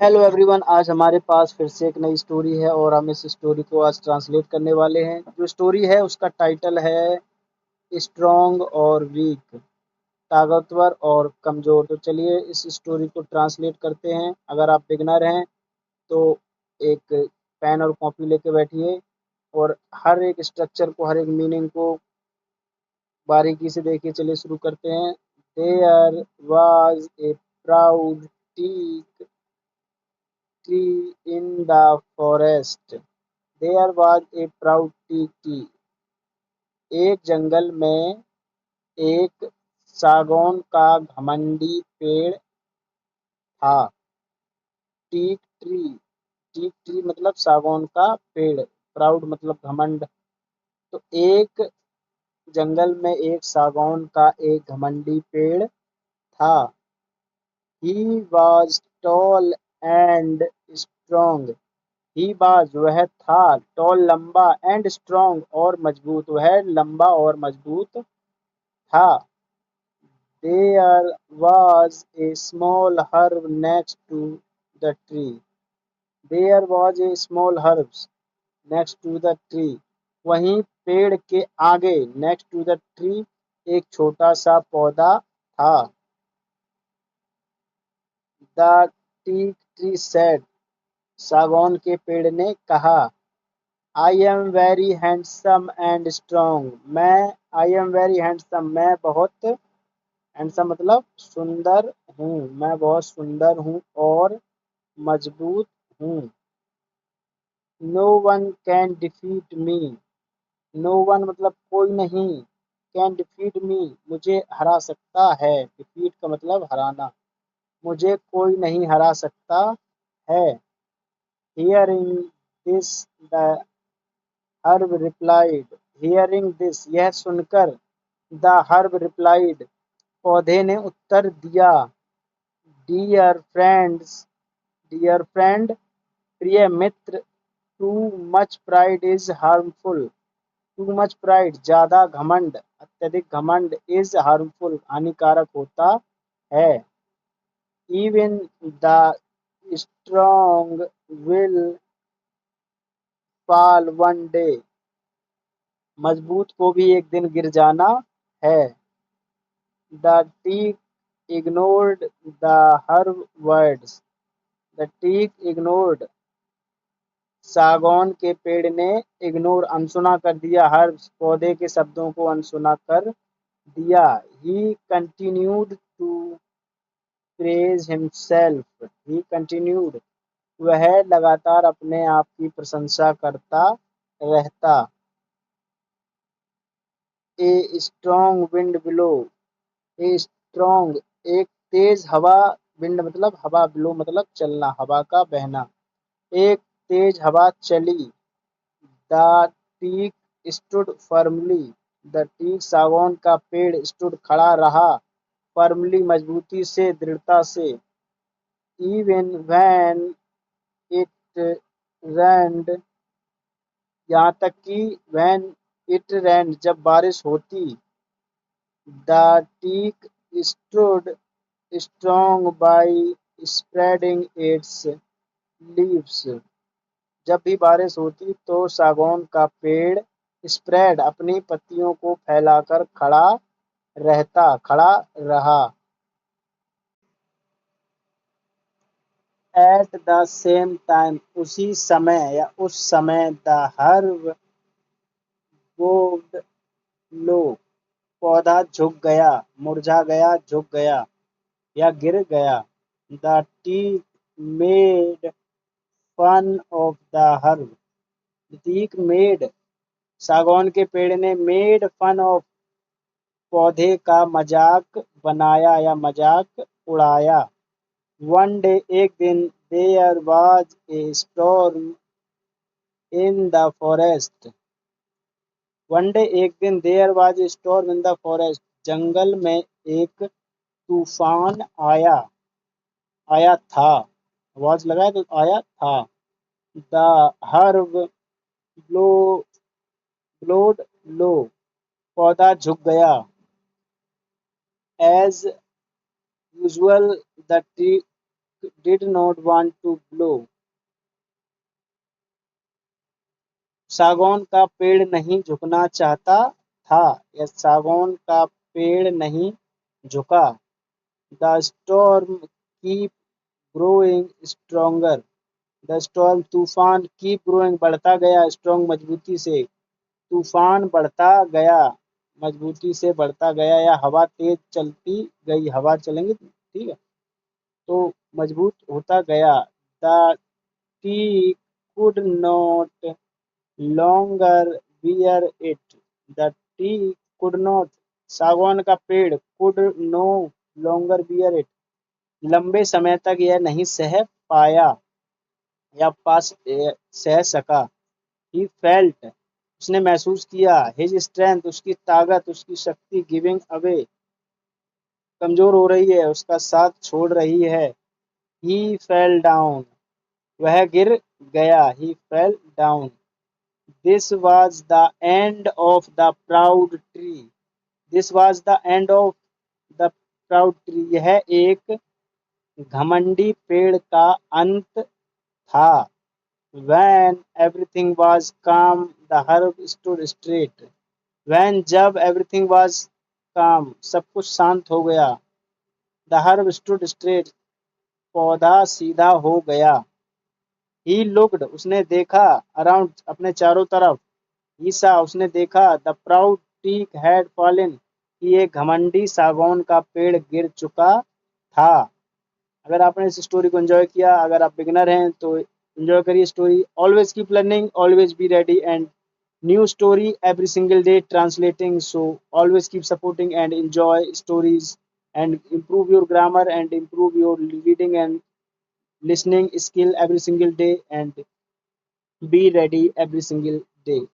Hello everyone. आज हमारे पास फिर से एक नई स्टोरी है और हम इस स्टोरी को आज ट्रांसलेट करने वाले हैं। जो स्टोरी है उसका टाइटल है स्ट्रॉन्ग और वीक, ताकतवर और कमज़ोर। तो चलिए इस स्टोरी को ट्रांसलेट करते हैं। अगर आप बिगनर हैं तो एक पेन और कॉपी लेके बैठिए और हर एक स्ट्रक्चर को, हर एक मीनिंग को बारीकी से देखिए। चलिए शुरू करते हैं। There was a proud teak tree in the forest. There was a proud tree. एक जंगल में एक सागौन का घमंडी पेड़ था। टीक ट्री, टीक ट्री मतलब सागौन का पेड़, प्राउड मतलब घमंड। तो एक जंगल में एक सागौन का एक घमंडी पेड़ था। He was tall and strong. He was वह था, टॉल लंबा, एंड स्ट्रॉन्ग और मजबूत, वह लंबा और मजबूत था। There was a small herb next to the tree. There was a small herbs next to the tree. वहीं पेड़ के आगे, नेक्स्ट टू द ट्री, एक छोटा सा पौधा था। द टीक ट्री सेड, सागौन के पेड़ ने कहा, I am very handsome and strong. I am very handsome, मैं बहुत हैंडसम मतलब सुंदर हूँ, मैं बहुत सुंदर हूँ और मजबूत हूँ। No one can defeat me. No one मतलब कोई नहीं, कैन डिफीट मी मुझे हरा सकता है। डिफीट का मतलब हराना। मुझे कोई नहीं हरा सकता है। Hearing this the herb replied. Hearing this यह सुनकर, द हर्ब रिप्लाइड पौधे ने उत्तर दिया, डियर फ्रेंड्स, डियर फ्रेंड प्रिय मित्र, too much pride is harmful. Too much pride ज्यादा घमंड, अत्यधिक घमंड, इज हार्मफुल हानिकारक होता है। Even the strong will fall one day. मजबूत को भी एक दिन गिर जाना है। The teak ignored the her words. The teak ignored, सागौन के पेड़ ने इग्नोर अनसुना कर दिया, हर पौधे के शब्दों को अनसुना कर दिया। He continued to praise himself. He continued वह लगातार अपने आप की प्रशंसा करता रहता। A strong wind blow. A strong एक तेज हवा, विंड मतलब हवा, ब्लो मतलब चलना, हवा का बहना। एक तेज हवा चली। The teak stood firmly. The teak सागौन का पेड़ स्टूड खड़ा रहा, फर्मली मजबूती से, दृढ़ता से। इवन व्हेन इट रैंड, यहाँ तक कि व्हेन इट रैंड जब बारिश होती। The teak stood strong by spreading its leaves. जब भी बारिश होती तो सागौन का पेड़ स्प्रेड अपनी पत्तियों को फैलाकर खड़ा रहा। एट द सेम टाइम उसी समय या उस समय, द हर्ब बोव्ड लो, पौधा झुक गया, मुरझा गया, झुक गया या गिर गया। The tea made fun of the herb. प्रतीक मेड, सागौन के पेड़ ने, मेड फन ऑफ पौधे का मजाक बनाया या मजाक उड़ाया। वन डे एक दिन, there was a storm in the forest. One day एक दिन, there was a storm in the forest जंगल में एक तूफान आया, आया था। आवाज लगाए तो आया था। The herb blow blowed low, पौधा झुक गया। As usual the tree did not want to blow. सागौन का पेड़ नहीं झुकना चाहता था या सागौन का पेड़ नहीं झुका. The storm keep growing stronger. The storm तूफान कीप ग्रोइंग बढ़ता गया स्ट्रॉन्ग मजबूती से. तूफान बढ़ता गया मजबूती से बढ़ता गया या हवा तेज चलती गई हवा चलेंगे ठीक है तो मजबूत होता गया. The tea could not longer bear it. The tea could not सागौन का पेड़ could no longer bear it लंबे समय तक यह नहीं सह पाया या पास सह सका. ही फेल्ट उसने महसूस किया. हिज स्ट्रेंथ उसकी ताकत उसकी शक्ति गिविंग अवे कमजोर हो रही है उसका साथ छोड़ रही है. ही फेल डाउन वह गिर गया. He fell down. This was the end of the proud tree. This was the end of the proud tree यह एक घमंडी पेड़ का अंत था. When everything was calm, the herb stood straight. When जब everything was calm, सब कुछ शांत हो गया. The herb stood straight. पौधा सीधा हो गया. He looked उसने देखा. Around अपने चारों तरफ. He saw उसने देखा. The proud teak had fallen कि एक घमंडी सागौन का पेड़ गिर चुका था. अगर आपने इस स्टोरी को एंजॉय किया अगर आप बिगिनर हैं तो एंजॉय करिए story. Always keep learning always be ready and new story every single day translating, so always keep supporting and enjoy stories and improve your grammar and improve your reading and listening skill every single day and be ready every single day.